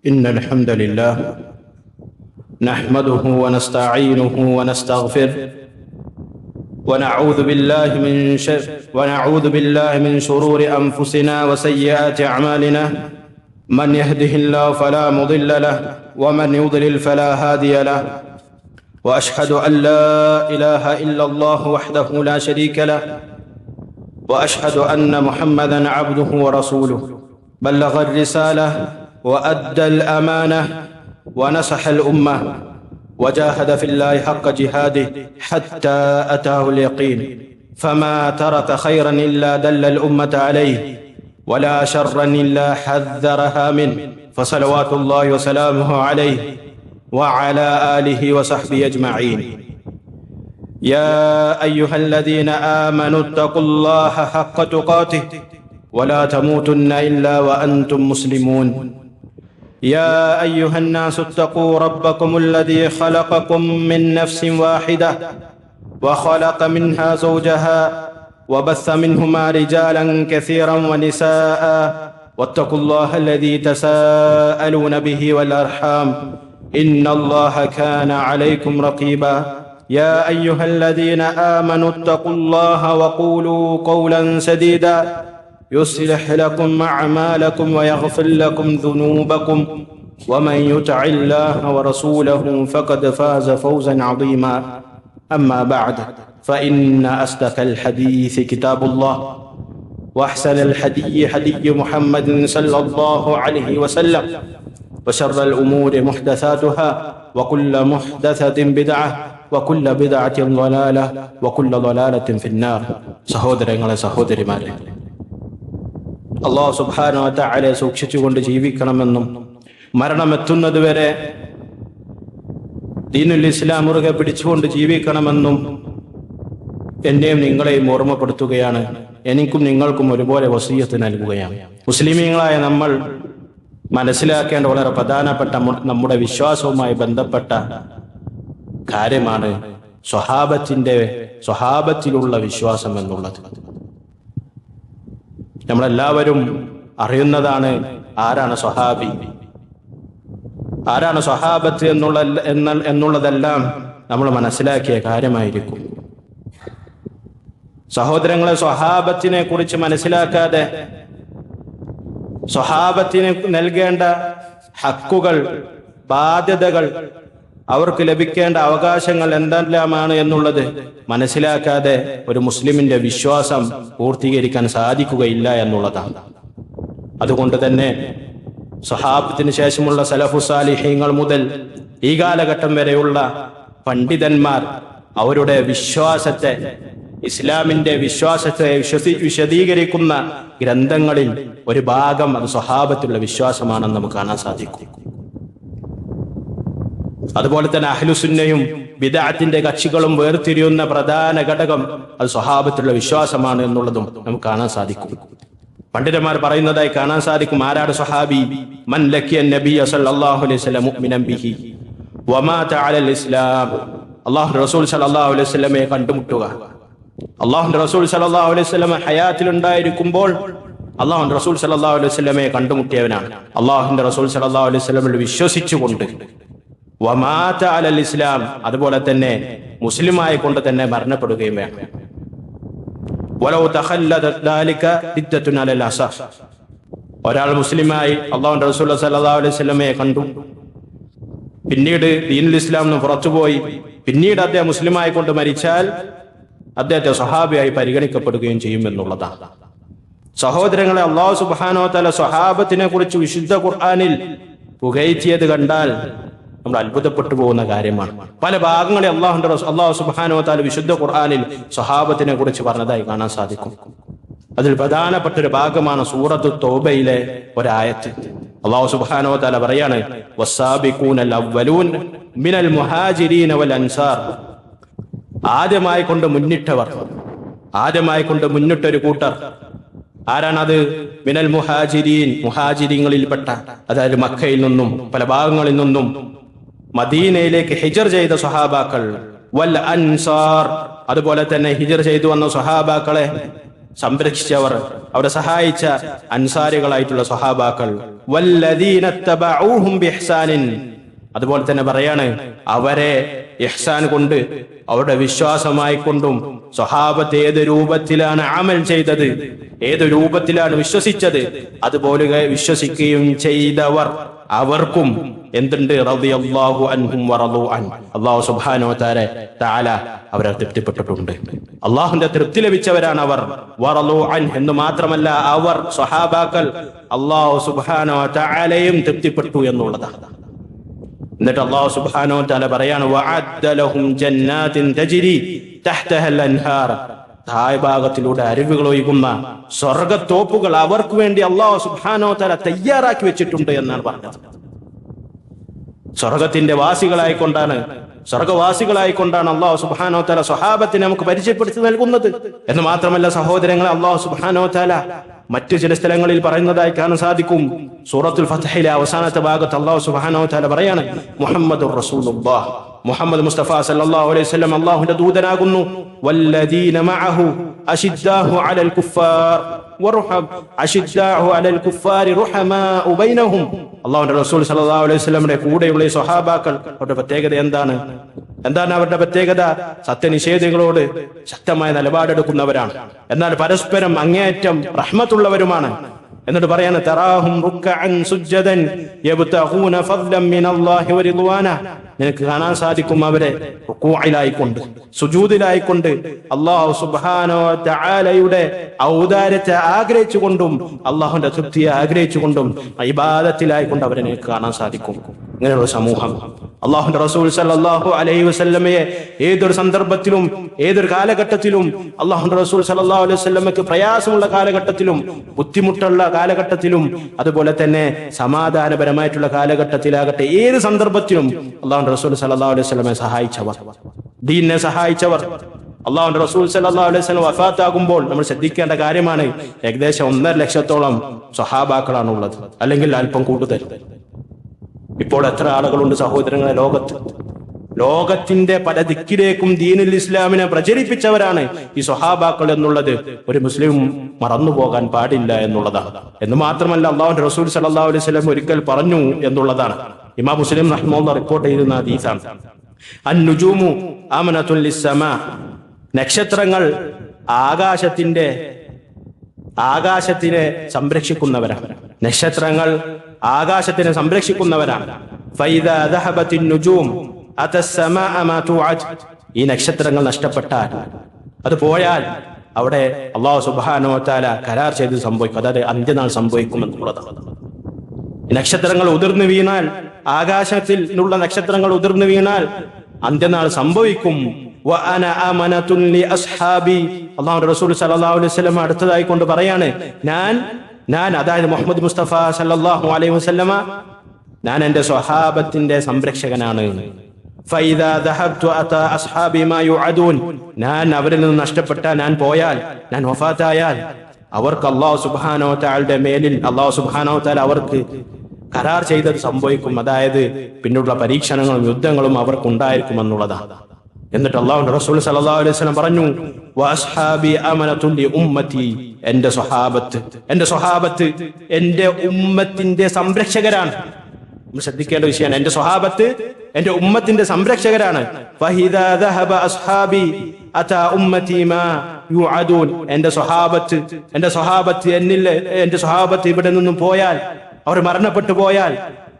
إن الحمد لله نحمده ونستعينه ونستغفره ونعوذ بالله من شرور أنفسنا وسيئات أعمالنا. من يهده الله فلا مضل له ومن يضلل فلا هادي له. وأشهد أن لا إله إلا الله وحده لا شريك له وأشهد أن محمدا عبده ورسوله بلغ الرسالة وأدى الأمانة ونصح الأمة وجاهد في الله حق جهاده حتى أتاه اليقين. فما ترك خيرا إلا دل الأمة عليه ولا شرا إلا حذرها منه. فصلوات الله وسلامه عليه وعلى آله وصحبه أجمعين. يا أيها الذين آمنوا اتقوا الله حق تقاته ولا تموتن إلا وأنتم مسلمون. يا أيها الناس اتقوا ربكم الذي خلقكم من نفس واحدة وخلق منها زوجها وبث منهما رجالا كثيرا ونساء واتقوا الله الذي تساءلون به والأرحام إن الله كان عليكم رقيبا. يا أيها الذين آمنوا اتقوا الله وقولوا قولا سديدا يصلح لكم أعمالكم ويغفر لكم ذنوبكم ومن يطع الله ورسوله فقد فاز فوزا عظيما. أما بعد فإن أصدق الحديث كتاب الله وأحسن الهدي هدي محمد صلى الله عليه وسلم وشر الأمور محدثاتها وكل محدثة بدعة وكل بدعة ضلالة وكل ضلالة في النار. സഹോദരങ്ങളെ സഹോദരിമാരെ, അല്ലാഹു സുബ്ഹാനഹു വ തആലയെ സൂക്ഷിച്ചുകൊണ്ട് ജീവിക്കണമെന്നും മരണമെത്തുന്നതുവരെ ദീനുൽ ഇസ്ലാം മുറുകെ പിടിച്ചുകൊണ്ട് ജീവിക്കണമെന്നും എന്നെയും നിങ്ങളെയും ഓർമ്മപ്പെടുത്തുകയാണ്. എനിക്കും നിങ്ങൾക്കും ഒരുപോലെ വസിയ്യത്ത് നൽകുകയാണ്. മുസ്ലിമീങ്ങളായ നമ്മൾ മനസ്സിലാക്കേണ്ട വളരെ പ്രധാനപ്പെട്ട നമ്മുടെ വിശ്വാസവുമായി ബന്ധപ്പെട്ട കാര്യമാണ് സ്വഹാബത്തിലുള്ള വിശ്വാസം എന്നുള്ളത്. നമ്മളെല്ലാവരും അറിയുന്നതാണ് ആരാണ് സ്വഹാബി, ആരാണ് സ്വഹാബത്ത് എന്നുള്ളതെല്ലാം നമ്മൾ മനസ്സിലാക്കിയ കാര്യമായിരിക്കും. സഹോദരങ്ങളെ, സ്വഹാബത്തിനെ കുറിച്ച് മനസ്സിലാക്കാതെ സ്വഹാബത്തിന് നൽകേണ്ട ഹക്കുകൾ, ബാധ്യതകൾ, അവർക്ക് ലഭിക്കേണ്ട അവകാശങ്ങൾ എന്തെല്ലാമാണ് എന്നുള്ളത് മനസ്സിലാക്കാതെ ഒരു മുസ്ലിമിന്റെ വിശ്വാസം പൂർത്തീകരിക്കാൻ സാധിക്കുകയില്ല എന്നുള്ളതാണ്. അതുകൊണ്ട് തന്നെ സ്വഹാബത്തിന് ശേഷമുള്ള സലഫു സാലിഹീങ്ങൾ മുതൽ ഈ കാലഘട്ടം വരെയുള്ള പണ്ഡിതന്മാർ അവരുടെ വിശ്വാസത്തെ, ഇസ്ലാമിന്റെ വിശ്വാസത്തെ വിശദീകരിക്കുന്ന ഗ്രന്ഥങ്ങളിൽ ഒരു ഭാഗം അത് സ്വഹാബത്തുള്ള വിശ്വാസമാണെന്ന് നമുക്ക് കാണാൻ സാധിക്കും. അതുപോലെ തന്നെ അഹ്ലുസുന്നയും ബിദ്അത്തിന്റെ കക്ഷികളും വേർതിരിയുന്ന പ്രധാന ഘടകം അത് സ്വഹാബത്തുള്ള വിശ്വാസമാണ് എന്നുള്ളതും നമുക്ക് കാണാൻ സാധിക്കും. പണ്ഡിതന്മാർ പറയുന്നതായി കാണാൻ സാധിക്കും. ആരാണ് സ്വഹാബി? മൻ ലഖിയ നബിയ സല്ലല്ലാഹു അലൈഹി വസല്ലം മുഅ്മിനൻ ബിഹി വമാത അലൽ ഇസ്ലാം. അല്ലാഹുവിന്റെ റസൂൽ സല്ലല്ലാഹു അലൈഹി വസല്ലമയെ കണ്ടുമുട്ടുക. അല്ലാഹുവിന്റെ റസൂൽ സല്ലല്ലാഹു അലൈഹി വസല്ലം ഹയാത്തിലുണ്ടായിരിക്കുമ്പോൾ അല്ലാഹുവിന്റെ റസൂൽ സല്ലല്ലാഹു അലൈഹി വസല്ലമയെ കണ്ടുമുട്ടിയവനാണ്. അല്ലാഹുവിന്റെ റസൂൽ സല്ലല്ലാഹു അലൈഹി വസല്ലമയിൽ വിശ്വസിച്ചുകൊണ്ട് വമാത അലൽ ഇസ്ലാം, അതുപോലെ തന്നെ മുസ്ലിമായി കൊണ്ട് തന്നെ മരണപ്പെടുകയും വേണം. വലൗ തഖല്ലദത് ദാലിക ഇദ്ദത്തുൻ അലൽ അസഹ്. ഒരാൾ മുസ്ലിമായി അല്ലാഹുവിന്റെ റസൂൽ സല്ലല്ലാഹു അലൈഹി വസല്ലമയെ കണ്ടു, പിന്നീട് ദീനുൽ ഇസ്ലാമിൽ നിന്ന് പുറത്തുപോയി, പിന്നീട് അദ്ദേഹം മുസ്ലിമായി കൊണ്ട് മരിച്ചാൽ അദ്ദേഹത്തെ സ്വഹാബിയായി പരിഗണിക്കപ്പെടുകയും ചെയ്യും എന്നുള്ളതാണ്. സഹോദരങ്ങളെ, അല്ലാഹു സുബ്ഹാനഹു വ തആല സ്വഹാബത്തിനെ കുറിച്ച് വിശുദ്ധ ഖുർആനിൽ പുകഴ്ത്തിയത് കണ്ടാൽ നമ്മൾ അത്ഭുതപ്പെട്ടു പോകുന്ന കാര്യമാണ്. പല ഭാഗങ്ങളിൽ അല്ലാഹു സുബ്ഹാനഹു വ തആല വിശുദ്ധ ഖുർആനിൽ സ്വഹാബത്തിനെ കുറിച്ച് പറഞ്ഞതായി കാണാൻ സാധിക്കും. അതിൽ പ്രധാനപ്പെട്ട ഒരു ഭാഗമാണ് സൂറത്തു തൗബയിലെ ഒരായത്ത്. അല്ലാഹു സുബ്ഹാനഹു വ തആല പറയാണ്, വസ്സാബിഖൂനൽ അവ്വലൂൻ മിനൽ മുഹാജിരീന വൽ അൻസാർ. ആദ്യമായി കൊണ്ട് മുന്നിട്ടവർ, ആദ്യമായി കൊണ്ട് മുന്നിട്ടൊരു കൂട്ടർ ആരാണത്? മിനൽ മുഹാജിരീൻ, മുഹാജിരിങ്ങളിൽപ്പെട്ട, അതായത് മക്കയിൽ നിന്നും പല ഭാഗങ്ങളിൽ നിന്നും മദീനയിലേക്ക് ഹിജർ ചെയ്ത സ്വഹാബാക്കൾ, വൽ അൻസാർ, അതുപോലെ തന്നെ ഹിജർ ചെയ്തു വന്ന സ്വഹാബാക്കളെ സംരക്ഷിച്ചവർ, അവരെ സഹായിച്ച അൻസാരികളായിട്ടുള്ള സ്വഹാബാക്കൾ. വല്ലദീന തബഊഹും ബിഇഹ്സാനിൻ, അതുപോലെ തന്നെ പറയാണ് അവരെ ഇഹ്സാൻ കൊണ്ട്, അവരുടെ വിശ്വാസമായി കൊണ്ടും സ്വഹാബത്ത് ഏത് രൂപത്തിലാണ് അമൽ ചെയ്തത്, ഏത് രൂപത്തിലാണ് വിശ്വസിച്ചത്, അതുപോലെ വിശ്വസിക്കുകയും ചെയ്തവർ അവർക്കും എന്തുണ്ട്? റളിയല്ലാഹു അൻഹും വറളൂ അൻ, അല്ലാഹു സുബ്ഹാനഹു വ തആല അവരെ തൃപ്തിപ്പെട്ടിട്ടുണ്ട്. അല്ലാഹുവിന്റെ തൃപ്തി ലഭിച്ചവരാണ് അവർ. വറളൂ അൻ എന്ന് മാത്രമല്ല, അവർ സ്വഹാബാക്കൾ അല്ലാഹു സുബ്ഹാനഹു വ തആലയും തൃപ്തിപ്പെട്ടു എന്നുള്ളതാണ്. എന്നിട്ട് അല്ലാഹു സുബ്ഹാനഹു വ തആല പറയാണ് വഅദ്ദ ലഹും ജന്നാത്തിൻ തജ്രി തഹ്തഹൽ അൻഹാർ, താഴ്ഭാഗത്തിലൂടെ അരുവികൾ ഒഴുകുന്ന സ്വർഗത്തോപ്പുകൾ അവർക്ക് വേണ്ടി അല്ലാഹു സുബ്ഹാനഹു വ തആല തയ്യാറാക്കി വെച്ചിട്ടുണ്ട് എന്നാണ് പറഞ്ഞത്. സ്വർഗത്തിന്റെ വാസികളായിക്കൊണ്ടാണ്, സ്വർഗവാസികളായിക്കൊണ്ടാണ് അല്ലാഹു സുബ്ഹാനഹു വ തആല സ്വഹാബത്തിനെ നമുക്ക് പരിചയപ്പെടുത്തി നൽകുന്നത്. എന്ന് മാത്രമല്ല സഹോദരങ്ങളെ, അല്ലാഹു സുബ്ഹാനഹു വ തആല മറ്റു ചില സ്ഥലങ്ങളിൽ പറയുന്നതായി കാണാൻ സാധിക്കും. സൂറത്തുൽ ഫത്ഹിലെ അവസാനത്തെ ഭാഗത്ത് അല്ലാഹു സുബ്ഹാനഹു വ തആല പറയാണ് മുഹമ്മദുർ റസൂലുള്ളാഹ്, മുഹമ്മദ് മുസ്തഫ സല്ലല്ലാഹു അലൈഹി വസല്ലം അല്ലാഹുവിന്റെ ദൂതനാകുന്നു. വല്ലദീന മഅഹു അശിദ്ദാഹു അലൽ കുഫാർ അശിദ്ദാഹു അലൽ കുഫാരി റുഹമാഉ ബൈനഹും, അല്ലാഹുവിന്റെ റസൂൽ സല്ലല്ലാഹു അലൈഹി വസല്ലമയുടെ കൂടെയുള്ള ഈ സ്വഹാബാക്കൾ, അവരുടെ പ്രത്യേകത എന്താണ്? അവരുടെ പ്രത്യേകത? സത്യനിഷേധികളോട് ശക്തമായ നിലപാടെടുക്കുന്നവരാണ്, എന്നാൽ പരസ്പരം അങ്ങേയറ്റം റഹ്മത്തുള്ളവരുമാണ്. എന്നിട്ട് പറയാണ് തറാഹും റുക്അൻ സുജ്ജദൻ യബ്തഗൂന ഫദ്ലൻ മിനല്ലാഹി വറിദ്വാന, നിനക്ക് കാണാൻ സാധിക്കും അവരെ റുകൂഇലായിക്കൊണ്ട്, സുജൂദിലായിക്കൊണ്ട്, അല്ലാഹു സുബ്ഹാനഹു വ തആലയുടെ ഔദാര്യത്തെ ആഗ്രഹിച്ചുകൊണ്ടും അല്ലാഹുവിന്റെ തൃപ്തിയെ ആഗ്രഹിച്ചുകൊണ്ടും ഇബാദത്തിലായിക്കൊണ്ട് അവരെ നിനക്ക് കാണാൻ സാധിക്കും. ഇങ്ങനെയുള്ള സമൂഹം അല്ലാഹുവിന്റെ റസൂൽ സല്ലല്ലാഹു അലൈഹി വസല്ലമയെ ഏതൊരു സന്ദർഭത്തിലും ഏതൊരു കാലഘട്ടത്തിലും അല്ലാഹുവിന്റെ റസൂൽ സല്ലല്ലാഹു അലൈഹി വസല്ലമയ്ക്ക് പ്രയാസമുള്ള കാലഘട്ടത്തിലും ബുദ്ധിമുട്ടുള്ള കാലഘട്ടത്തിലും അതുപോലെ തന്നെ സമാധാനപരമായിട്ടുള്ള കാലഘട്ടത്തിലാകട്ടെ ഏത് സന്ദർഭത്തിലും അല്ലാഹുവിന്റെ റസൂൽ സല്ലല്ലാഹു അലൈഹി വസല്ലമയെ സഹായിച്ചവർ, ദീനിനെ സഹായിച്ചവർ. അല്ലാഹുവിന്റെ റസൂൽ സല്ലല്ലാഹു അലൈഹി വസല്ലം വഫാത്താകുമ്പോൾ നമ്മൾ ശ്രദ്ധിക്കേണ്ട കാര്യമാണ്, ഏകദേശം 1.5 ലക്ഷത്തോളം സ്വഹാബാക്കളാണ് ഉള്ളത്, അല്ലെങ്കിൽ അല്പം കൂടുതൽ. ഇപ്പോൾ എത്ര ആളുകളുണ്ട് സഹോദരങ്ങളെ ലോകത്ത്? ലോകത്തിന്റെ പല ദിക്കിലേക്കും ദീനുൽ ഇസ്ലാമിനെ പ്രചരിപ്പിച്ചവരാണ് ഈ സ്വഹാബാക്കൾ എന്നുള്ളത് ഒരു മുസ്ലിം മറന്നുപോകാൻ പാടില്ല എന്നുള്ളതാണ്. എന്ന് മാത്രമല്ല അല്ലാഹുവിന്റെ റസൂൽ സല്ലല്ലാഹു അലൈഹി വസല്ലം ഒരിക്കൽ പറഞ്ഞു എന്നുള്ളതാണ്. ഇമാം മുസ്ലിം റഹ്മത്തുള്ളാഹി റിപ്പോർട്ട് ചെയ്യുന്ന ഹദീസാണ്. അൻ-നുജൂമു അമനത്തുൽ ലിസ്സമാ, നക്ഷത്രങ്ങൾ ആകാശത്തിനെ സംരക്ഷിക്കുന്നവരാണ്. നക്ഷത്രങ്ങൾ ആകാശത്തിനെ സംരക്ഷിക്കുന്നവരാണ്. ഫൈദാ ദഹബത്തിൻ നുജൂം അതസ്സമാഅ മാ തുഅദ്, ഈ നക്ഷത്രങ്ങൾ നഷ്ടപ്പെട്ടാൽ, അത് പോയാൽ അവിടെ അല്ലാഹു സുബ്ഹാനഹു വ തആല കരാർ ചെയ്ത് സംഭവിക്കും, അതായത് അന്ത്യനാൾ സംഭവിക്കുമെന്നുള്ളതാണ്. നക്ഷത്രങ്ങൾ ഉതിർന്നു വീണാൽ, ആകാശത്തിലുള്ള നക്ഷത്രങ്ങൾ ഉതിർന്നു വീണാൽ അന്ത്യനാൾ സംഭവിക്കും. വഅന അമനതുൻ ലി അസ്ഹാബി, അല്ലാഹുവിന്റെ റസൂൽ സല്ലല്ലാഹു അലൈഹി വസല്ലം അടുത്തതായി കൊണ്ട് പറയാണ്, ഞാൻ അതായത് മുഹമ്മദ് മുസ്തഫ സല്ലല്ലാഹു അലൈഹി വസല്ലമ, ഞാൻ എന്റെ സ്വഹാബത്തിന്റെ സംരക്ഷകനാണ്. ഫൈദാ ദഹബ്തു അതാ അസ്ഹാബി മാ യുഅദൂൻ, ഞാൻ അവരിൽ നിന്ന് നഷ്ടപ്പെട്ടാൽ, ഞാൻ പോയാൽ, ഞാൻ വഫാത്തായാൽ അവർക്ക് അല്ലാഹു സുബ്ഹാനഹു വ തആലയുടെ മേലിൽ അല്ലാഹു സുബ്ഹാനഹു വ തആല അവർക്ക് കരാർ ചെയ്തത് സംഭവിക്കും. അതായത് പിന്നുള്ള പരീക്ഷണങ്ങളും യുദ്ധങ്ങളും അവർക്ക് ഉണ്ടായിരിക്കുമെന്നുള്ളതാണ്. എന്നിട്ട് അല്ലാഹുവിന്റെ റസൂൽ സല്ലല്ലാഹു അലൈഹി വസല്ലം പറഞ്ഞു വഅസ്ഹാബി അമനതുൻ ലി ഉമ്മത്തി, എന്റെ സ്വഹാബത്ത് എന്റെ ഉമ്മത്തിന്റെ സംരക്ഷകരാണ്. നമ്മൾ ശ്രദ്ധിക്കേണ്ട വിഷയമാണ്, എന്റെ സ്വഹാബത്ത് എന്റെ ഉമ്മത്തിന്റെ സംരക്ഷകരാണ്. ഫഹിദാ ദഹബ അസ്ഹാബി അതാ ഉമ്മതി മാ യുഅദൂൻ, എന്റെ സ്വഹാബത്ത് ഇവിടെ നിന്നും പോയാൽ, അവർ മരണപ്പെട്ടു പോയാൽ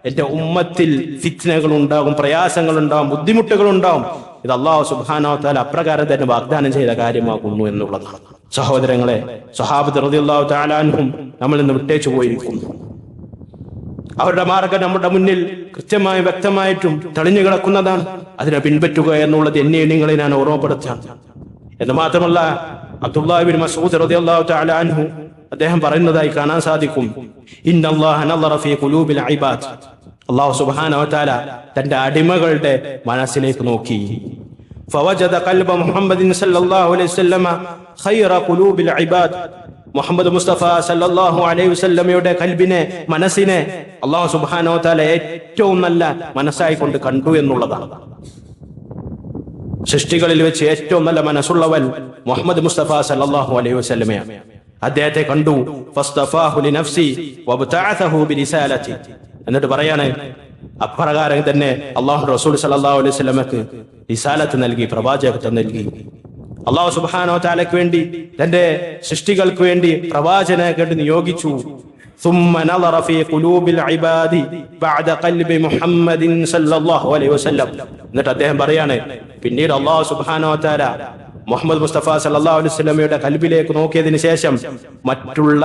എന്റെ ഉമ്മത്തിൽ ഫിത്നകൾ ഉണ്ടാകും, പ്രയാസങ്ങൾ ഉണ്ടാകും, ബുദ്ധിമുട്ടുകൾ ഉണ്ടാകും. ഇത് അല്ലാഹു സുബ്ഹാനഹു വ തആല അപ്രകാരം തന്നെ വാഗ്ദാനം ചെയ്ത കാര്യമാകുന്നു എന്നുള്ളതാണ്. സഹോദരങ്ങളെ, സ്വഹാബത്ത് റളിയല്ലാഹു തആല അൻഹും നമ്മിൽ നിന്ന് വിട്ടേച്ചു പോയിരിക്കുന്നു. അവരുടെ മാർഗം നമ്മുടെ മുന്നിൽ കൃത്യമായും വ്യക്തമായിട്ടും തെളിഞ്ഞു കിടക്കുന്നതാണ്. അതിനെ പിൻപറ്റുക എന്നുള്ളത് എന്നെ നിങ്ങളെ ഞാൻ ഓർമ്മപ്പെടുത്താണ്. എന്ന് മാത്രമല്ല അബ്ദുല്ലാഹി ഇബ്നു മസ്ഊദ് റളിയല്ലാഹു തആല അൻഹു അദ്ദേഹം പറയുന്നതായി കാണാൻ സാധിക്കും, ഇന്നല്ലാഹ നളറ ഫീ ഖുലൂബിൽ ഇബാദ്, അല്ലാഹു സുബ്ഹാനഹു വ തആല തന്റെ അടിമകളുടെ മനസ്സിലേക്ക് നോക്കി. ഫവജദ ഖൽബ മുഹമ്മദിൻ സല്ലല്ലാഹു അലൈഹി വസല്ലമ ഖൈറ ഖുലൂബിൽ ഇബാദ്, മുഹമ്മദ് മുസ്തഫ സല്ലല്ലാഹു അലൈഹി വസല്ലമയുടെ ഖൽബിനെ, മനസ്സിനെ അല്ലാഹു സുബ്ഹാനഹു വ തആല ഏറ്റവും നല്ല മനസ്സായി കൊണ്ട് കണ്ടു എന്നുള്ളതാണ്. സൃഷ്ടികളിൽ വെച്ച് ഏറ്റവും നല്ല മനസ്സുള്ളവൻ മുഹമ്മദ് മുസ്തഫ സല്ലല്ലാഹു അലൈഹി വസല്ലമയാണ്. അദ്ദേഹത്തെ കണ്ടു. ഫസ്തഫാഹു ലിനഫ്സി വബ്തഅസഹു ബിരിസാലതി. എന്നിട്ട് പറയാണ്, അപ്രകാരം തന്നെ അല്ലാഹു റസൂൽ സല്ലല്ലാഹു അലൈഹി വസല്ലമക്ക് റിസാലത്ത് നൽകി, പ്രവാചകത്വം നൽകി. അല്ലാഹു സുബ്ഹാനഹു വ തആലയ്ക്ക് വേണ്ടി, തന്റെ സൃഷ്ടികൾക്ക് വേണ്ടി പ്രവാചകനെ കൊണ്ട് നിയോഗിച്ചു. ثم نظر في قلوب العباد بعد قلب محمد صلى الله عليه وسلم. എന്നിട്ട് അദ്ദേഹം പറയാണ്, പിന്നീട് അല്ലാഹു സുബ്ഹാനഹു വ തആല മുഹമ്മദ് മുസ്തഫ സല്ലല്ലാഹു അലൈഹി വസല്ലമയുടെ ഖൽബിലേക്ക് നോക്കിയതിനു ശേഷം മറ്റുള്ള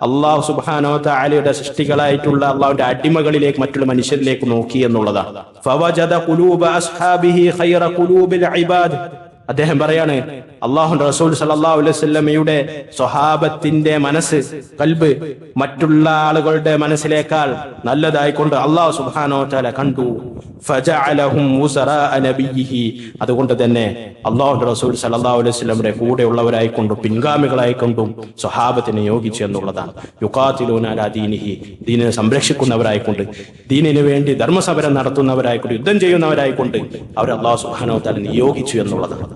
അല്ലാഹു സുബ്ഹാനഹു വ തആലയുടെ സൃഷ്ടികളായിട്ടുള്ള അല്ലാഹുവിന്റെ അടിമകളിലേക്ക്, മറ്റുള്ള മനുഷ്യരിലേക്ക് നോക്കി എന്നുള്ളതാണ്. ഫവജദ ഖുലൂബ അസ്ഹാബിഹി ഖൈറ ഖുലൂബിൽ ഇബാദ്. അദ്ദേഹം പറയാണ്, അല്ലാഹുവിന്റെ റസൂൽ സല്ലല്ലാഹു അലൈഹി വസല്ലമയുടെ സ്വഹാബത്തിന്റെ മനസ്സ്, ഖൽബ് മറ്റുള്ള ആളുകളുടെ മനസ്സിലേക്കാൾ നല്ലതായിക്കൊണ്ട് അല്ലാഹു സുബ്ഹാനഹു വ തആല കണ്ടു. ഫജഅലഹും ഉസറാഅ നബിയിഹി. അതുകൊണ്ട് തന്നെ അല്ലാഹുവിന്റെ റസൂൽ സല്ലല്ലാഹു അലൈഹി വസല്ലമയുടെ കൂടെയുള്ളവരായിക്കൊണ്ടും പിൻഗാമികളായിക്കൊണ്ടും സ്വഹാബത്തിനെ നിയോഗിച്ചു എന്നുള്ളതാണ്. യുഖാതിലൂന അലാ ദീനിഹി. ദീനിനെ സംരക്ഷിക്കുന്നവരായിക്കൊണ്ട്, ദീനിനു വേണ്ടി ധർമ്മസമരം നടത്തുന്നവരായിക്കൊണ്ട്, യുദ്ധം ചെയ്യുന്നവരായിക്കൊണ്ട് അവർ അല്ലാഹു സുബ്ഹാനഹു വ തആല നിയോഗിച്ചു എന്നുള്ളതാണ്.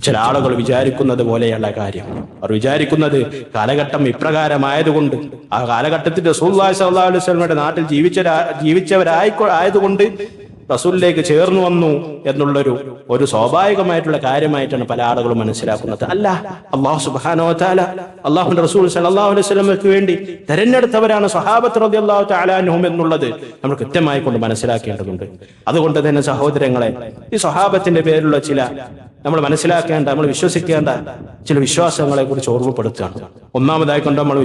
ചില ആളുകൾ വിചാരിക്കുന്നത് പോലെയുള്ള കാര്യം, അവർ വിചാരിക്കുന്നത് കാലഘട്ടം ഇപ്രകാരമായതുകൊണ്ട്, ആ കാലഘട്ടത്തിൽ റസൂലുള്ളാഹി സ്വല്ലല്ലാഹു അലൈഹി വസല്ലമയുടെ നാട്ടിൽ ജീവിച്ചവരായതുകൊണ്ട് റസൂലിലേക്ക് ചേർന്നു വന്നു എന്നുള്ളൊരു സ്വാഭാവികമായിട്ടുള്ള കാര്യമായിട്ടാണ് പല ആളുകളും മനസ്സിലാക്കുന്നത്. അല്ല, അല്ലാഹു സുബ്ഹാനഹു വ തആല അല്ലാഹുവിന്റെ റസൂൽ സല്ലല്ലാഹു അലൈഹി വസല്ലമയ്ക്ക് വേണ്ടി തെരഞ്ഞെടുത്തവരാണ് സ്വഹാബത്ത് റളിയല്ലാഹു തആല അൻഹും എന്നുള്ളത് നമ്മൾ കൃത്യമായി കൊണ്ട് മനസ്സിലാക്കേണ്ടതുണ്ട്. അതുകൊണ്ട് തന്നെ സഹോദരങ്ങളെ, ഈ സ്വഹാബത്തിന്റെ പേരിലുള്ള ചില നമ്മൾ മനസ്സിലാക്കേണ്ട, നമ്മൾ വിശ്വസിക്കേണ്ട ചില വിശ്വാസങ്ങളെ കുറിച്ച് ഓർമ്മപ്പെടുത്തുകയാണ്. ഒന്നാമതായി കൊണ്ട് നമ്മൾ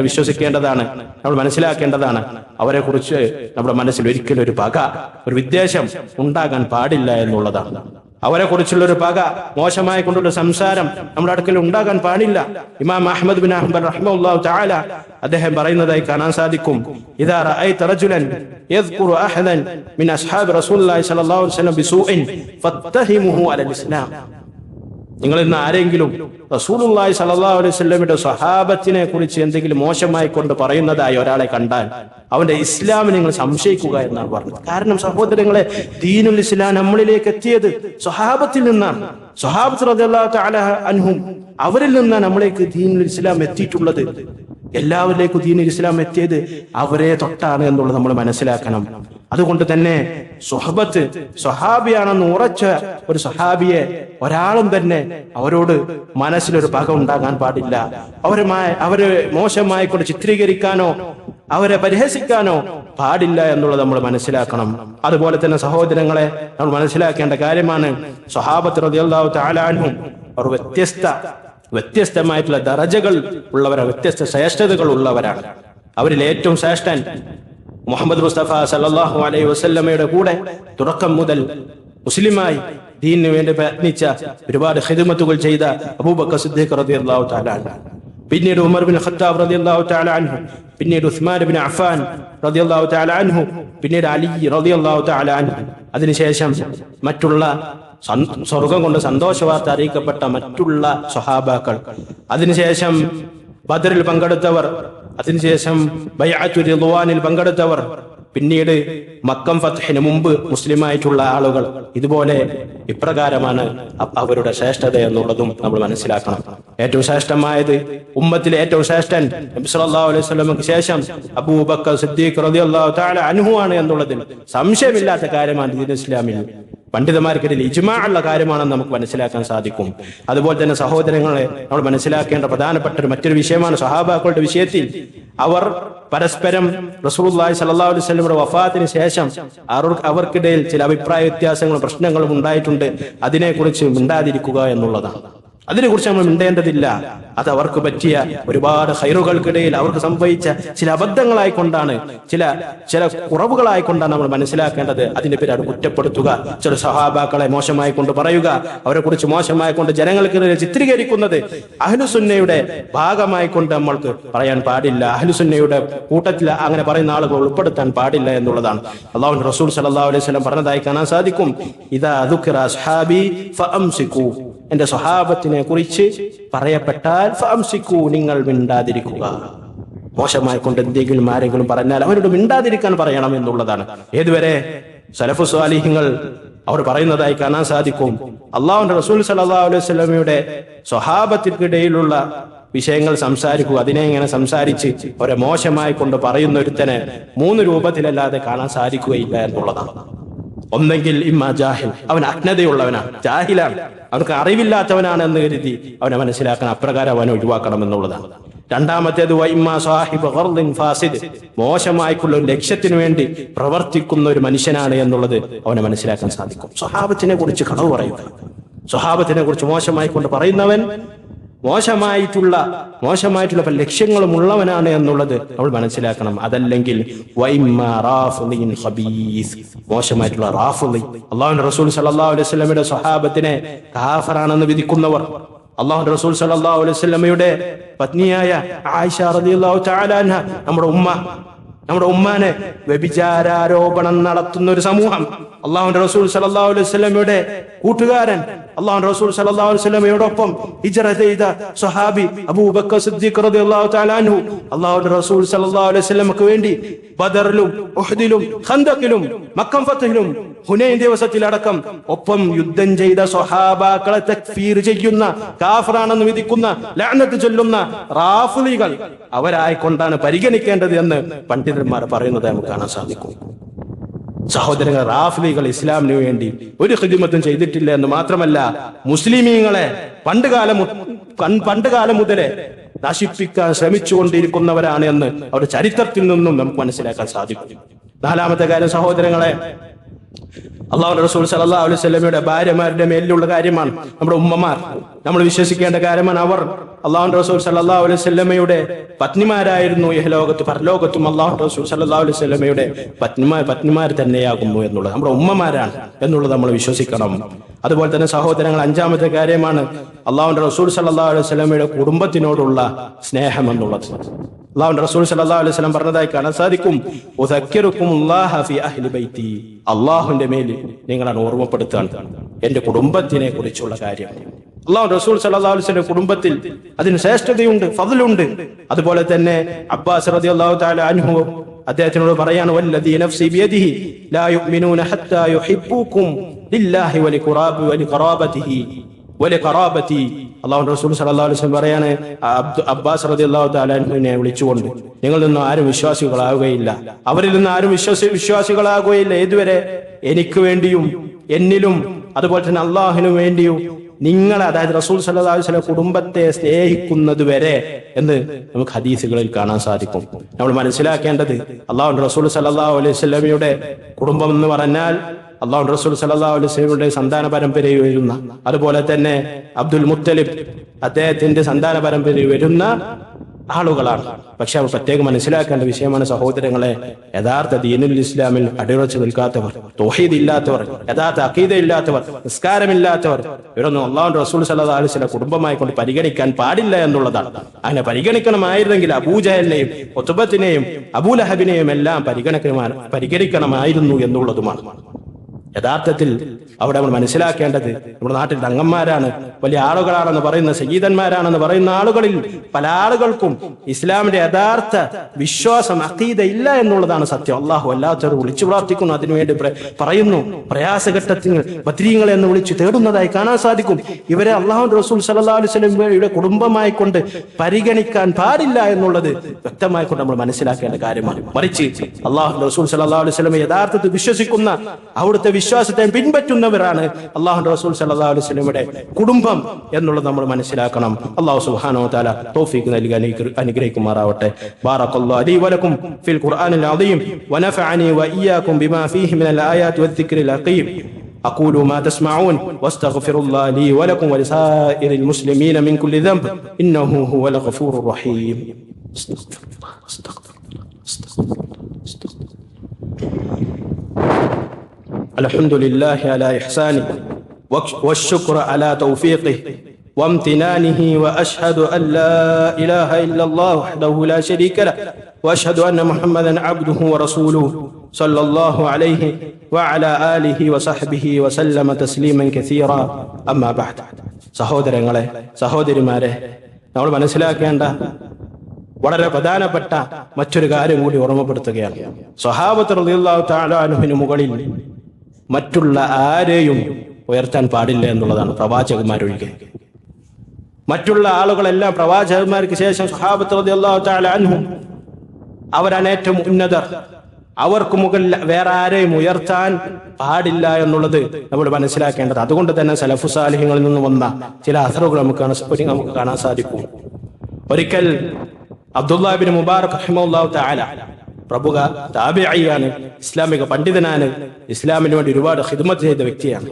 വിശ്വസിക്കേണ്ടതാണ്, നമ്മൾ മനസ്സിലാക്കേണ്ടതാണ്, അവരെ കുറിച്ച് നമ്മുടെ മനസ്സിൽ ഒരിക്കലും ഒരു പക, ഒരു വിദ്വേഷം ഉണ്ടാകാൻ പാടില്ല എന്നുള്ളതാണ്. അവരെ കുറിച്ചുള്ള ഒരു പക, മോശമായി കൊണ്ടുള്ള സംസാരം നമ്മുടെ അടുക്കൽ ഉണ്ടാകാൻ പാടില്ല. ഇമാം അഹ്മദ് ബിൻ ഹംബൽ റഹിമഹുല്ലാഹു തആല അദ്ദേഹം പറയുന്നതായി കാണാൻ സാധിക്കും, ഇദാ റഅയ്ത റജുലൻ യദ്കുറു അഹദൻ മിൻ അസ്ഹാബി റസൂലുള്ളാഹി സ്വല്ലല്ലാഹു അലൈഹി വസല്ലം ബിസൂഇൻ ഫത്തഹിമുഹു അലൽ ഇസ്ലാം. നിങ്ങൾ ഇന്ന് ആരെങ്കിലും റസൂലുള്ളാഹി സ്വല്ലല്ലാഹു അലൈഹി വസല്ലമയുടെ സ്വഹാബത്തിനെ കുറിച്ച് എന്തെങ്കിലും മോശമായി കൊണ്ട് പറയുന്നതായി ഒരാളെ കണ്ടാൽ അവന്റെ ഇസ്ലാമിനെ നിങ്ങൾ സംശയിക്കുക എന്നാണ് പറഞ്ഞത്. കാരണം സഹോദരങ്ങളെ, ദീനുൽ ഇസ്ലാം നമ്മളിലേക്ക് എത്തിയത് സ്വഹാബത്തിൽ നിന്നാണ്. സ്വഹാബത്ത് റളിയല്ലാഹു തആല അൻഹും, അവരിൽ നിന്നാണ് നമ്മളിലേക്ക് ദീനുൽ ഇസ്ലാം എത്തിയിട്ടുള്ളത്. എല്ലാവരിലേക്കും ദീനുൽ ഇസ്ലാം എത്തിയത് അവരെ തൊട്ടാണ് എന്നുള്ളത് നമ്മൾ മനസ്സിലാക്കണം. അതുകൊണ്ട് തന്നെ സ്വഹാബിയാണെന്ന് ഉറച്ച ഒരു സ്വഹാബിയെ ഒരാളും തന്നെ അവരോട് മനസ്സിലൊരു പക ഉണ്ടാകാൻ പാടില്ല. അവരെ മോശമായി കൊണ്ട് ചിത്രീകരിക്കാനോ അവരെ പരിഹസിക്കാനോ പാടില്ല എന്നുള്ളത് നമ്മൾ മനസ്സിലാക്കണം. അതുപോലെ തന്നെ സഹോദരങ്ങളെ, നമ്മൾ മനസ്സിലാക്കേണ്ട കാര്യമാണ്, സ്വഹാബത്ത് റളിയല്ലാഹു തആല അൻഹും അവർ വ്യത്യസ്തമായിട്ടുള്ള ദറജകൾ ഉള്ളവരാണ്, വ്യത്യസ്ത ശ്രേഷ്ഠതകൾ ഉള്ളവരാണ്. അവരിൽ ഏറ്റവും ശ്രേഷ്ഠൻ മുഹമ്മദ് മുസ്തഫ സല്ലല്ലാഹു അലൈഹി വസല്ലമയുടെ കൂടെ തുടക്കം മുതൽ മുസ്ലിമായി ദീനിനു വേണ്ടി പ്രയത്നിച്ച, ഒരുപാട് ഖിദ്മത്തുകൾ ചെയ്ത അബൂബക്കർ സിദ്ദീഖ് റളിയല്ലാഹു തആല അൻഹു, പിന്നീട് ഉമർ ബിൻ ഖത്താബ് റളിയല്ലാഹു തആല അൻഹു, പിന്നീട് ഉസ്മാൻ ബിൻ അഫ്ഫാൻ റളിയല്ലാഹു തആല അൻഹു, പിന്നീട് അലി റളിയല്ലാഹു തആല അൻഹു. അതിനുശേഷം മറ്റുള്ള സ്വർഗം കൊണ്ട് സന്തോഷവാർത്ത അറിയിക്കപ്പെട്ട മറ്റുള്ള സ്വഹാബാക്കൾ, അതിനുശേഷം ബദറിൽ പങ്കെടുത്തവർ, അതിനുശേഷം ബൈഅത്തുർ റിദ്വാനിൽ പങ്കെടുത്തവർ, പിന്നീട് മക്കം ഫത്ഹിന് മുമ്പ് മുസ്ലിമായിട്ടുള്ള ആളുകൾ. ഇതുപോലെ ഇപ്രകാരമാണ് അവരുടെ ശ്രേഷ്ഠത എന്നുള്ളതും നമ്മൾ മനസ്സിലാക്കണം. ഏറ്റവും ശ്രേഷ്ഠമായത്, ഉമ്മത്തിലെ ഏറ്റവും ശ്രേഷ്ഠൻ നബി സല്ലല്ലാഹു അലൈഹി വസല്ലമക്ക് ശേഷം അബൂബക്കർ സിദ്ദീഖ് റളിയല്ലാഹു തആല അൻഹു ആണ് എന്നുള്ളതിൽ സംശയമില്ലാത്ത കാര്യമാണ്. ദീനുൽ ഇസ്ലാമിൽ പണ്ഡിതന്മാർക്കിടയിൽ ഇജ്മാ ഉള്ള കാര്യമാണെന്ന് നമുക്ക് മനസ്സിലാക്കാൻ സാധിക്കും. അതുപോലെ തന്നെ സഹോദരങ്ങളെ, നമ്മൾ മനസ്സിലാക്കേണ്ട പ്രധാനപ്പെട്ട മറ്റൊരു വിഷയമാണ് സ്വഹാബാക്കളുടെ വിഷയത്തിൽ അവർ പരസ്പരം റസൂലുള്ളാഹി സ്വല്ലല്ലാഹു അലൈഹി വസല്ലമയുടെ വഫാത്തിന് ശേഷം അവർക്കിടയിൽ ചില അഭിപ്രായ വ്യത്യാസങ്ങളും പ്രശ്നങ്ങളും ഉണ്ടായിട്ടുണ്ട്. അതിനെക്കുറിച്ച് മിണ്ടാതിരിക്കുക എന്നുള്ളതാണ്. അതിനെക്കുറിച്ച് നമ്മൾ മിണ്ടേണ്ടതില്ല. അത് അവർക്ക് പറ്റിയ ഒരുപാട് ഖൈറുകൾക്കിടയിൽ അവർക്ക് സംഭവിച്ച ചില അബദ്ധങ്ങളായിക്കൊണ്ടാണ്, ചില കുറവുകളായിക്കൊണ്ടാണ് നമ്മൾ മനസ്സിലാക്കേണ്ടത്. അതിന്റെ പേര് അത് കുറ്റപ്പെടുത്തുക, ചില സഹാബാക്കളെ മോശമായി കൊണ്ട് പറയുക, അവരെ കുറിച്ച് മോശമായി കൊണ്ട് ജനങ്ങൾക്കിടയിൽ ചിത്രീകരിക്കുന്നത് അഹ്ലുസുന്നയുടെ ഭാഗമായി കൊണ്ട് നമ്മൾക്ക് പറയാൻ പാടില്ല. അഹ്ലുസുന്നയുടെ കൂട്ടത്തിൽ അങ്ങനെ പറയുന്ന ആളുകൾ ഉൾപ്പെടുത്താൻ പാടില്ല എന്നുള്ളതാണ്. അല്ലാഹുവിന്റെ റസൂൽ സല്ലല്ലാഹു അലൈഹി വസല്ലം പറഞ്ഞതായി കാണാൻ സാധിക്കും, ഇദാ ദുഖിറ അസ്ഹാബി ഫഅംസികൂ. എന്റെ സ്വഹാബത്തിനെ കുറിച്ച് പറയപ്പെട്ടാൽ ഫഅംസികൂ, നിങ്ങൾ മിണ്ടാതിരിക്കുക. മോശമായി കൊണ്ട് എന്തെങ്കിലും ആരെങ്കിലും പറഞ്ഞാൽ അവരോട് മിണ്ടാതിരിക്കാൻ പറയണം എന്നുള്ളതാണ്. ഏതുവരെ? സലഫു സ്വാലിഹ്യങ്ങൾ അവർ പറയുന്നതായി കാണാൻ സാധിക്കും. അള്ളാഹുവിന്റെ റസൂൽ സല്ലല്ലാഹു അലൈഹി വസല്ലമയുടെ സ്വഹാബത്തിനിടയിലുള്ള വിഷയങ്ങൾ സംസാരിക്കുക, അതിനെ ഇങ്ങനെ സംസാരിച്ച് അവരെ മോശമായി കൊണ്ട് പറയുന്ന ഒരുത്തനെ 3 രൂപത്തിലല്ലാതെ കാണാൻ സാധിക്കുകയില്ല എന്നുള്ളതാണ്. ഒന്നെങ്കിൽ ഇമ്മ ജാഹിൽ, അവൻ അജ്ഞതയുള്ളവനാണ്, ജാഹിലാണ്, അവർക്ക് അറിവില്ലാത്തവനാണ് എന്ന് കരുതി അവനെ മനസ്സിലാക്കണം, അപ്രകാരം അവനെ ഒഴിവാക്കണം എന്നുള്ളതാണ്. രണ്ടാമത്തേത് വഇമ്മ സാഹിബ് ഖർദിൻ ഫാസിദ്, മോശമായിട്ടുള്ള ഒരു ലക്ഷ്യത്തിന് വേണ്ടി പ്രവർത്തിക്കുന്ന ഒരു മനുഷ്യനാണ് എന്നുള്ളത് അവനെ മനസ്സിലാക്കാൻ സാധിക്കും. സ്വഹാബത്തിനെ കുറിച്ച് കളവ് പറയുക, സ്വഹാബത്തിനെ കുറിച്ച് മോശമായി കൊണ്ട് പറയുന്നവൻ മോശമായിട്ടുള്ള പല ലക്ഷ്യങ്ങളും ഉള്ളവനാണ് എന്നുള്ളത് നമ്മൾ മനസ്സിലാക്കണം. അതല്ലെങ്കിൽ മോശമായിട്ടുള്ള റാഫിളി, അള്ളാഹുവിന്റെ റസൂൽ സല്ലല്ലാഹു അലൈഹി വസല്ലമയുടെ സ്വഹാബത്തിനെ കാഫറാണെന്ന് വിധിക്കുന്നവർ, അള്ളാഹുവിന്റെ റസൂൽ സല്ലല്ലാഹു അലൈഹി വസല്ലമയുടെ പത്നിയായ ആയിഷ റളിയല്ലാഹു തആല അൻഹ, നമ്മുടെ ഉമ്മാനെ വ്യഭിചാരോപണം നടത്തുന്ന ഒരു സമൂഹം, അള്ളാഹുവിന്റെ റസൂൽ സല്ലല്ലാഹു അലൈഹി വസല്ലമയുടെ കൂട്ടുകാരൻ, അള്ളാഹുവിന്റെ റസൂൽ സല്ലല്ലാഹു അലൈഹി വസല്ലമയോടൊപ്പം ഹിജ്റ ചെയ്ത സ്വഹാബി അബൂബക്കർ സിദ്ദീഖ് റളിയല്ലാഹു തആല അൻഹു, അള്ളാഹുവിന്റെ റസൂൽ സല്ലല്ലാഹു അലൈഹി വസല്ലമക്ക് വേണ്ടി ബദറിലും ഉഹ്ദിലും ഖന്തഖിലും മക്കം ഫത്ഹിലും ഹുനൈൻ ദിവസത്തിലടക്കം ഒപ്പം യുദ്ധം ചെയ്ത സ്വഹാബാക്കളെ തക്ഫീർ ചെയ്യുന്ന, കാഫിറാണെന്ന് വിധിക്കുന്ന, ലഅനത്ത് ചൊല്ലുന്ന റാഫിളികൾ അവരായിക്കൊണ്ടാണ് പരിഗണിക്കേണ്ടത് എന്ന് പണ്ഡിതന്മാർ പറയുന്നത് നമുക്ക് കാണാൻ സാധിക്കും. സഹോദരങ്ങൾ, റാഫിളികൾ ഇസ്ലാമിന് വേണ്ടി ഒരു ഖിദ്മത്തും ചെയ്തിട്ടില്ല എന്ന് മാത്രമല്ല, മുസ്ലിമീങ്ങളെ പണ്ടുകാലം മുതലേ നശിപ്പിക്കാൻ ശ്രമിച്ചുകൊണ്ടിരിക്കുന്നവരാണ് എന്ന് അവരുടെ ചരിത്രത്തിൽ നിന്നും നമുക്ക് മനസ്സിലാക്കാൻ സാധിക്കും. നാലാമത്തെ കാര്യം സഹോദരങ്ങളെ, അള്ളാഹുവിന്റെ റസൂൽ സല്ലല്ലാഹു അലൈഹി വസല്ലമയുടെ ഭാര്യമാരുടെ മേലിലുള്ള കാര്യമാണ്. നമ്മുടെ ഉമ്മമാർ, നമ്മൾ വിശ്വസിക്കേണ്ട കാര്യമാണ്. അവർ അള്ളാഹുവിന്റെ റസൂൽ സല്ലല്ലാഹു അലൈഹി വസല്ലമയുടെ പത്നിമാരായിരുന്നു. ഇഹലോകത്ത് പരലോകത്തും അള്ളാഹുവിന്റെ റസൂൽ സല്ലല്ലാഹു അലൈഹി വസല്ലമയുടെ പത്നിമാർ തന്നെയാകുന്നു എന്നുള്ളത്, നമ്മുടെ ഉമ്മമാരാണ് എന്നുള്ളത് നമ്മൾ വിശ്വസിക്കണം. അതുപോലെ തന്നെ സഹോദരങ്ങൾ, അഞ്ചാമത്തെ കാര്യമാണ് അള്ളാഹുവിന്റെ റസൂൽ സല്ലല്ലാഹു അലൈഹി വസല്ലമയുടെ കുടുംബത്തിനോടുള്ള സ്നേഹം എന്നുള്ളത്. അള്ളാഹുവിന്റെ റസൂൽ സല്ലല്ലാഹു അലൈഹി വസല്ലം പറഞ്ഞതായി കാണാൻ സാധിക്കും, ഉദക്കിറുകുമുല്ലാഹ ഫീ അഹ്ലി ബൈതി, അള്ളാഹുവിന്റെ മേലിൽ നിങ്ങളാണ് ഓർമ്മപ്പെടുത്താൻ എന്റെ കുടുംബത്തിനെ കുറിച്ചുള്ള കാര്യം. അള്ളാഹുവിന്റെ റസൂൽ സല്ലല്ലാഹു അലൈഹി വസല്ലം കുടുംബത്തിൽ അതിന് ശ്രേഷ്ഠതയുണ്ട്, ഫദ്ലുണ്ട്. അതുപോലെ തന്നെ അബ്ബാസ് റളിയല്ലാഹു തആല അൻഹു അദ്ദേഹത്തിനോട് പറയാണ്, വല്ലദീ നഫ്സി ബിയദിഹി ലാ യുഅ്മിനൂന ഹത്താ യുഹിബ്ബുകും ലില്ലാഹി വലിഖറാബതിഹി വലിഖറാബതി. അല്ലാഹുവിന്റെ റസൂൽ സല്ലല്ലാഹു അലൈഹി വസല്ലം പറയാണ്, അബ്ബാസ് റളിയല്ലാഹു തആല അൻഹുവിനെ വിളിച്ചുകൊണ്ട്, നിങ്ങളിൽ നിന്ന് ആരും വിശ്വാസികളാവുകയില്ല, അവരിൽ നിന്ന് ആരും വിശ്വാസികളാകുകയില്ല, ഏതുവരെ എനിക്ക് വേണ്ടിയും എന്നിലും അതുപോലെ തന്നെ അള്ളാഹുവിനു വേണ്ടിയും നിങ്ങൾ, അതായത് റസൂൽ സല്ലല്ലാഹു അലൈഹി വസല്ലം കുടുംബത്തെ സ്നേഹിക്കുന്നത് വരെ എന്ന് നമുക്ക് ഹദീസുകളിൽ കാണാൻ സാധിക്കും. നമ്മൾ മനസ്സിലാക്കേണ്ടത്, അള്ളാഹുവിന്റെ റസൂൽ സല്ലല്ലാഹു അലൈഹി വസല്ലമയുടെ കുടുംബം എന്ന് പറഞ്ഞാൽ അള്ളാഹുവിന്റെ റസൂൽ സല്ലല്ലാഹു അലൈഹി വസല്ലമയുടെ സന്താന പരമ്പരയിൽ വരുന്ന, അതുപോലെ തന്നെ അബ്ദുൽ മുത്തലിബ് അദ്ദേഹത്തിന്റെ സന്താന പരമ്പരയിൽ വരുന്ന ആളുകളാണ്. പക്ഷെ അവർ പ്രത്യേകം മനസ്സിലാക്കേണ്ട വിഷയമാണ് സഹോദരങ്ങളെ, യഥാർത്ഥ ദീനുൽ ഇസ്ലാമിൽ അടിയുറച്ചു നിൽക്കാത്തവർ, തൗഹീദ് ഇല്ലാത്തവർ, യഥാർത്ഥ അഖീദ ഇല്ലാത്തവർ, നിസ്കാരമില്ലാത്തവർ, ഇവരൊന്നും അള്ളാഹുവിന്റെ റസൂൽ സല്ലല്ലാഹു അലൈഹി വസല്ലം കുടുംബമായി കൊണ്ട് പരിഗണിക്കാൻ പാടില്ല എന്നുള്ളതാണ്. അങ്ങനെ പരിഗണിക്കണമായിരുന്നെങ്കിൽ അബൂജഹലിനെയും ഉത്ബത്തിനെയും അബൂലഹബിനെയും എല്ലാം പരിഗണിക്കണമായിരുന്നു എന്നുള്ളതുമാണ്. യഥാർത്ഥത്തിൽ അവിടെ നമ്മൾ മനസ്സിലാക്കേണ്ടത്, നമ്മുടെ നാട്ടിൽ തങ്ങന്മാരാണ്, വലിയ ആളുകളാണെന്ന് പറയുന്ന, സയ്യിദന്മാരാണെന്ന് പറയുന്ന ആളുകളിൽ പല ആളുകൾക്കും ഇസ്ലാമിന്റെ യഥാർത്ഥ വിശ്വാസം, അഖീദ ഇല്ല എന്നുള്ളതാണ് സത്യം. അള്ളാഹു അല്ലാത്തവർ വിളിച്ചു പ്രാർത്ഥിക്കുന്നു, അതിനുവേണ്ടി പറയുന്നു, പ്രയാസഘട്ടത്തിൽ ബദ്രീങ്ങളെ എന്ന് വിളിച്ചു തേടുന്നതായി കാണാൻ സാധിക്കും. ഇവരെ അള്ളാഹുവിന്റെ റസൂൽ സല്ലല്ലാഹു അലൈഹി വസല്ലമയുടെ കുടുംബമായി കൊണ്ട് പരിഗണിക്കാൻ പാടില്ല എന്നുള്ളത് വ്യക്തമായി കൊണ്ട് നമ്മൾ മനസ്സിലാക്കേണ്ട കാര്യമാണ്. മറിച്ച് അള്ളാഹുവിന്റെ റസൂൽ സല്ലല്ലാഹു അലൈഹി വസല്ലം യഥാർത്ഥത്തിൽ വിശ്വസിക്കുന്ന, അവിടുത്തെ വിശ്വാസത്തെ പിൻപറ്റുന്നവരാണ് അല്ലാഹുവിന്റെ റസൂൽ സല്ലല്ലാഹു അലൈഹി വസല്ലമയുടെ കുടുംബം എന്നുള്ളത് നമ്മൾ മനസ്സിലാക്കണം. അല്ലാഹു സുബ്ഹാനഹു വ തആല തൗഫീഖ് നൽകി അനുഗ്രഹിക്കുമാറാവട്ടെ. ബാറകല്ലാഹു ലീ വലക്കും ഫിൽ ഖുർആനിൽ അദീം വനഫഅനി വഇയ്യാകും ബിമാ ഫീഹി മിനൽ ആയാതി വദ്ദിക്രിൽ ഹകീം. أقول ما تسمعون واستغفر الله لي ولكم ولسائر المسلمين من كل ذنب إنه هو الغفور الرحيم. استغفر الله استغفر الله استغفر الله استغفر الله. الحمد لله على إحسانه والشكر على توفيقه وامتنانه وأشهد أن لا إله إلا الله وحده لا شريك له وأشهد أن محمدا عبده ورسوله صلى الله عليه وعلى آله وصحبه وسلم تسليما كثيرا أما بعد. സഹോദരങ്ങളെ, സഹോദരിമാരെ, നമ്മൾ മനസ്സിലാക്കേണ്ട വളരെ പ്രധാനപ്പെട്ട മറ്റൊരു കാര്യം കൂടി ഓർമ്മപ്പെടുത്തുകയാണ്. സ്വഹാബത്ത് റളിയല്ലാഹു തആല അൻഹുവിന് മുകളിൽ മറ്റുള്ള ആരെയും ഉയർത്താൻ പാടില്ല എന്നുള്ളതാണ്, പ്രവാചകന്മാരൊഴികെ. മറ്റുള്ള ആളുകളെല്ലാം പ്രവാചകന്മാർക്ക് ശേഷം സ്വഹാബത്ത് റളിയല്ലാഹു തആല അൻഹും അവരാണ് ഏറ്റവും ഉന്നതർ. അവർക്ക് മുകളിൽ വേറെ ആരെയും ഉയർത്താൻ പാടില്ല എന്നുള്ളത് നമ്മൾ മനസ്സിലാക്കേണ്ടത്. അതുകൊണ്ട് തന്നെ സലഫു സാലിഹ്യങ്ങളിൽ നിന്ന് വന്ന ചില അസറുകൾ നമുക്ക് കാണാൻ സാധിക്കും. ഒരിക്കൽ അബ്ദുല്ലാഹ് ഇബ്നു മുബാറക് റഹിമഹുല്ലാഹു തആല പ്രമുഖ താബിഈയാണ്, ഇസ്ലാമിക പണ്ഡിതനാണ്, ഇസ്ലാമിന് വേണ്ടി ഒരുപാട് ഖിദ്മത്ത് ചെയ്ത വ്യക്തിയാണ്.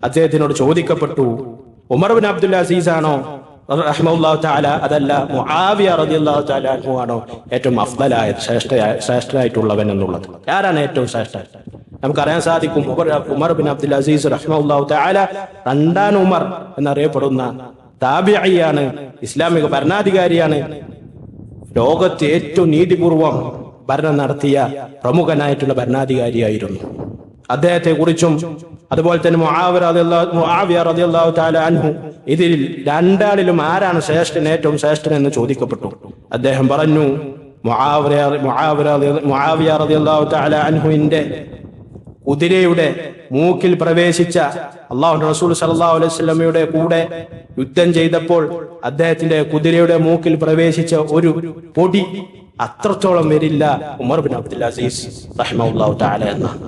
അദ്ദേഹത്തിനോട് ചോദിക്കപ്പെട്ടു, ഉമർ ബിൻ അബ്ദുൽ അസീസ് ആണോ റഹിമഹുല്ലാഹു തആല അതല്ല മുആവിയ റളിയല്ലാഹു തആല അൻഹു ആണോ ഏറ്റവും അഫ്ളലായ ശ്രേഷ്ഠനായിട്ടുള്ളവൻ എന്നുള്ളത്? ആരാണ് ഏറ്റവും ശ്രേഷ്ഠൻ? നമുക്കറിയാൻ സാധിക്കും, ഉമർ ബിൻ അബ്ദുൽ അസീസ് റഹിമഹുല്ലാഹു തആല രണ്ടാം ഉമർ എന്നറിയപ്പെടുന്ന താബിഈയാണ്, ഇസ്ലാമിക ഭരണാധികാരിയാണ്. ലോകത്ത് ഏറ്റവും നീതിപൂർവം ഭരണം നടത്തിയ പ്രമുഖനായിട്ടുള്ള ഭരണാധികാരിയായിരുന്നു. അദ്ദേഹത്തെ കുറിച്ചും അതുപോലെ തന്നെ മുആവിയ റളിയല്ലാഹു തആല അൻഹു, ഇതിൽ രണ്ടാളിലും ആരാണ് ശ്രേഷ്ഠൻ, ഏറ്റവും ശ്രേഷ്ഠൻ എന്ന് ചോദിക്കപ്പെട്ടു. അദ്ദേഹം പറഞ്ഞു, മുആവിയ റളിയല്ലാഹു തആല അൻഹുവിന്റെ കുതിരയുടെ മൂക്കിൽ പ്രവേശിച്ച അല്ലാഹുവിന്റെ റസൂൽ സല്ലല്ലാഹു അലൈഹി വസല്ലമയുടെ കൂടെ യുദ്ധം ചെയ്തപ്പോൾ അദ്ദേഹത്തിന്റെ കുതിരയുടെ മൂക്കിൽ പ്രവേശിച്ച ഒരു പൊടി അത്രത്തോളം വരില്ല ഉമർ ബിൻ അബ്ദുൽ അസീസ് റഹിമഹുല്ലാഹു തആല എന്നാണ്.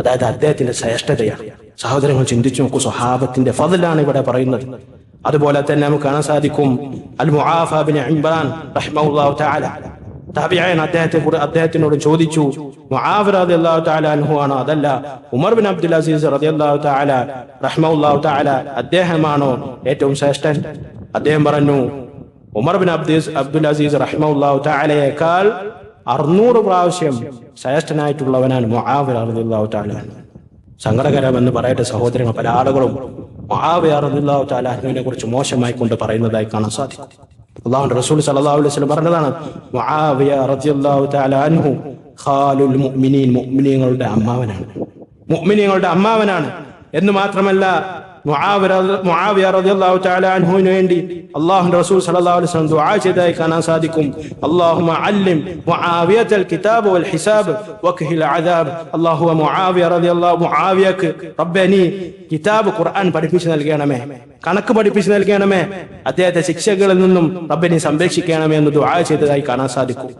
അതായത് അദ്ദേഹത്തിന്റെ ശ്രേഷ്ഠതയാണ്. സഹോദരങ്ങൾ ചിന്തിച്ചു നോക്കൂ, സ്വഹാബത്തിന്റെ ഫضലാണ് ഇവിടെ പറയുന്നത്. അതുപോലെ തന്നെ നമുക്ക് കാണാൻ സാധിക്കും, അൽ മുആഫ ബിൻ ഇംറാൻ റഹിമഹുല്ലാഹു തആല താബിഈൻ അദ്ദേഹത്തിനോട് ചോദിച്ചു, മുആവിയ റളിയല്ലാഹു തആല അൻഹു ആണോ അതല്ല ഉമർ ബിൻ അബ്ദുൽ അസീസ് റളിയല്ലാഹു തആല റഹിമഹുല്ലാഹു തആല അദ്ദേഹമാണോ ഏറ്റവും ശ്രേഷ്ഠൻ? അദ്ദേഹം പറഞ്ഞു, ഉമർ ബിൻ അബ്ദുൽ അസീസ് റഹിമഹുല്ലാഹു തആലയേക്കാൾ 600 പ്രാവശ്യം ശ്രേഷ്ഠനായിട്ടുള്ളവനാണ് മുആവിയ റളിയല്ലാഹു തആല. സങ്കടകരമെന്ന് പറയട്ടെ സഹോദരങ്ങൾ, പല ആളുകളും മുആവിയ റളിയല്ലാഹു തആല അൻഹുവിനെ കുറിച്ച് മോശമായി കൊണ്ട് പറയുന്നതായി കാണാൻ സാധിക്കും. അല്ലാഹുവിന്റെ റസൂൽ സല്ലല്ലാഹു അലൈഹി വസല്ലം പറഞ്ഞതാണ്, മുആവിയ റളിയല്ലാഹു തആല അൻഹു ഖാലുൽ മുഅ്മിനീൻ, മുഅ്മിനീങ്ങളുടെ അമ്മാവനാണ്, മുഅ്മിനീങ്ങളുടെ അമ്മാവനാണ്. എന്ന് മാത്രമല്ല, മുആവിയ റളിയല്ലാഹു തആല അൻഹുവിന് വേണ്ടി അല്ലാഹുവിന്റെ റസൂൽ സല്ലല്ലാഹു അലൈഹി വസല്ലം ദുആ ചെയ്തതായി കാണാൻ സാധിക്കും. അല്ലാഹുമ്മ അല്ലിം മുആവിയത്തൽ കിതാബ് വൽ ഹിസാബ് വഖ്ഹിൽ അദാബ്. അല്ലാഹു മുആവിയക്ക് റബ്ബേ നീ കിതാബ് ഖുർആൻ പഠിപ്പിച്ചു നൽകണമേ, കണക്ക് പഠിപ്പിച്ചു നൽകണമേ, അദ്ദേഹത്തെ ശിക്ഷകളിൽ നിന്നും റബ്ബേ നീ സംരക്ഷിക്കണമേ എന്ന് ദുആ ചെയ്തതായി കാണാൻ സാധിക്കും.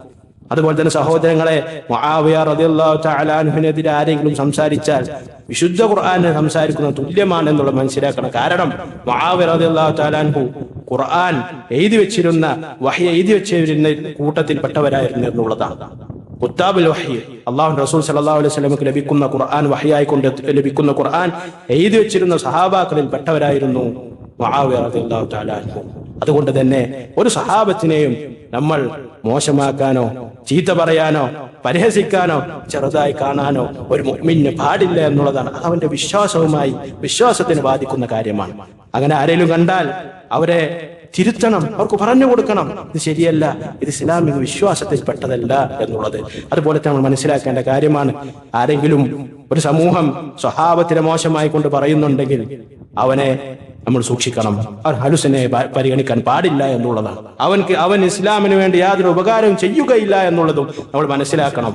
അതുപോലെ തന്നെ സഹോദരങ്ങളെ, മുആവിയ റളിയല്ലാഹു തആല അൻഹുവിനെതിരെ ആരെങ്കിലും സംസാരിച്ചാൽ വിശുദ്ധ ഖുർആനെ സംസാരിക്കുന്ന തുല്യമാണ് എന്നുള്ളത് മനസ്സിലാക്കണം. കാരണം മുആവിയ റളിയല്ലാഹു തആല അൻഹു ഖുർആൻ എഴുതി വെച്ചിരുന്ന വഹി എഴുതി വെച്ചിരുന്ന കൂട്ടത്തിൽപ്പെട്ടവരായിരുന്നു എന്നുള്ളതാണ്. കുത്താബുൽ വഹി, അല്ലാഹുവിന്റെ റസൂൽ സല്ലല്ലാഹു അലൈഹി വസല്ലമക്ക് ലഭിക്കുന്ന ഖുർആൻ വഹിയായി കൊണ്ട് ലഭിക്കുന്ന ഖുർആൻ എഴുതി വെച്ചിരുന്ന സഹാബാക്കളിൽ പെട്ടവരായിരുന്നു മുആവിയ റളിയല്ലാഹു തആല അൻഹു. അതുകൊണ്ട് തന്നെ ഒരു സഹാബത്തിനെയും നമ്മൾ മോശമാക്കാനോ ചീത്ത പറയാനോ പരിഹസിക്കാനോ ചെറുതായി കാണാനോ ഒരു മുഅ്മിന് പാടില്ല എന്നുള്ളതാണ്. അവന്റെ വിശ്വാസത്തിന് ബാധിക്കുന്ന കാര്യമാണ്. അങ്ങനെ ആരെങ്കിലും കണ്ടാൽ അവരെ തിരുത്തണം, അവർക്ക് പറഞ്ഞു കൊടുക്കണം, ഇത് ശരിയല്ല, ഇത് ഇസ്ലാമിക വിശ്വാസത്തിൽ പെട്ടതല്ല എന്നുള്ളത്. അതുപോലെ നമ്മൾ മനസ്സിലാക്കേണ്ട കാര്യമാണ്, ആരെങ്കിലും ഒരു സമൂഹം സ്വഹാബത്തിനെ മോശമായി കൊണ്ട് പറയുന്നുണ്ടെങ്കിൽ അവനെ നമ്മൾ സൂക്ഷിക്കണം. അവർ ഹലുസിനെ പരിഗണിക്കാൻ പാടില്ല എന്നുള്ളതാണ്. അവൻ ഇസ്ലാമിന് വേണ്ടി യാതൊരു ഉപകാരവും ചെയ്യുകയില്ല എന്നുള്ളതും നമ്മൾ മനസ്സിലാക്കണം.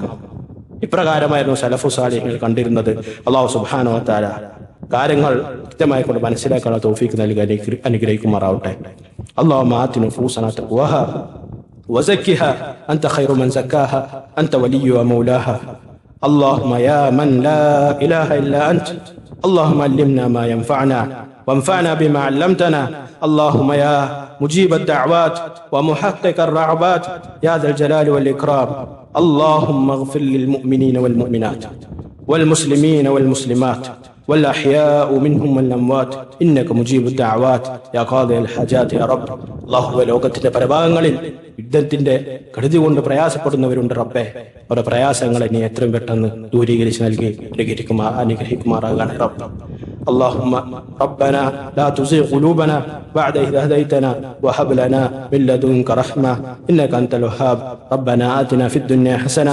ഇപ്രകാരമായിരുന്നു സലഫു സാലിഹ്യങ്ങൾ കണ്ടിരുന്നത്. അല്ലാഹു സുബ്ഹാനഹു വ തആല കാര്യങ്ങൾ കൃത്യമായി കൊണ്ട് മനസ്സിലാക്കാനുള്ള തൗഫീഖ് നൽകി അനുഗ്രഹിക്കുമാറാവട്ടെ. اللهم آت نفوسنا تقواها وزكها أنت خير من زكاها أنت ولي ومولاها. اللهم يا من لا إله إلا أنت، اللهم علمنا ما ينفعنا وانفعنا بما علمتنا. اللهم يا مجيب الدعوات ومحقق الرغبات يا ذا الجلال والإكرام. اللهم اغفر للمؤمنين والمؤمنات والمسلمين والمسلمات والأحياء منهم والأموات إنك مجيب الدعوات يا قاضي الحاجات يا رب. അല്ലാഹുവേ, ലോകത്തിന്റെ പരഭാഗങ്ങളിൽ യുദ്ധത്തിന്റെ കരുതി കൊണ്ട് പ്രയാസപ്പെടുന്നവരുണ്ട് റബ്ബേ. അവരുടെ പ്രയാസങ്ങളെ നീ എത്രയും പെട്ടെന്ന് ദൂരീകരിച്ച് നൽകി അനുഗ്രഹിക്കുമാറാകണേ റബ്ബ്. اللهم ربنا لا تزغ قلوبنا بعد إذ هديتنا وهب لنا من لدنك رحمة إنك أنت الوهاب. ربنا آتنا في الدنيا حسنة